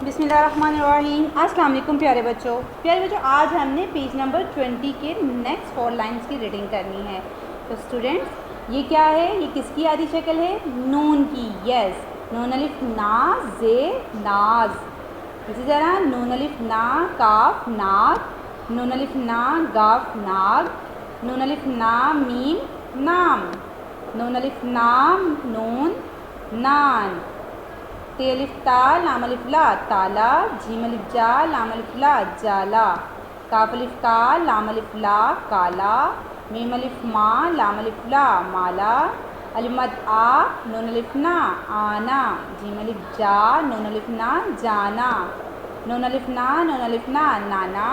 बिस्मिल्लाहिर्रहमानिर्रहीम। अस्सलाम वालेकुम प्यारे बच्चों, आज हमने पेज नंबर 20 के नेक्स्ट 4 लाइंस की रीडिंग करनी है। तो स्टूडेंट्स, ये क्या है? ये किसकी आदि शक्ल है? नून की। यस, नून अलिफ ना जे नाज। इसी तरह नून अलिफ ना काफ नाग, नून अलिफ ना गाफ नाग, नून अलिफ ना मीम नाम, नून अलिफ नाम नून नान, ते अलिफ ता लाम अलिफ ला ताला, जीम अलिफ जा लाम अलिफ ला जाला, काफ अलिफ का लाम अलिफ ला काला, मीम अलिफ मा लाम अलिफ ला माला, अलिफ मद आ नून अलिफ ना आना, जीम अलिफ जा नून अलिफ ना जाना, नून अलिफ ना नाना,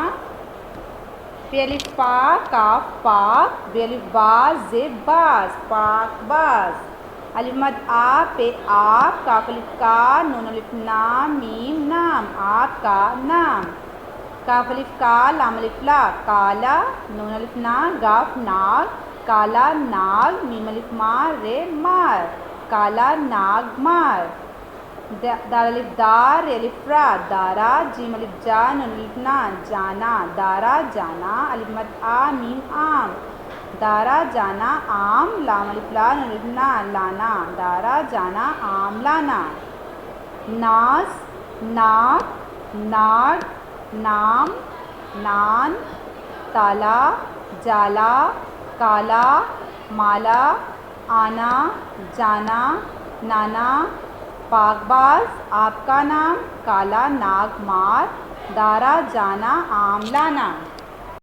पे अलिफ पा काफ पाक, बे अलिफ बा जे बाज पाक बाज, अलिफ मद आ पे आप, काफ अलिफ का नून अलिफ ना मीम नाम आपका नाम, काफ अलिफ का लाम अलिफ ला काला, नून अलिफ ना गाफ नाग काला नाग, मीम अलिफ मार रे मार काला नाग मार, दाल अलिफ दार रे अलिफ रा दारा, जीम अलिफ जा नून अलिफ ना जाना दारा जाना, अलिफ मद आ मीम आम दारा जाना आम, लाम अलिफ ला नून अलिफ ना लाना दारा जाना आम लाना, नाज नाक नाग नाम नान, ताला जाला काला माला, आना जाना नाना, पाकबाज आपका नाम काला नाग मार, दारा जाना आम लाना।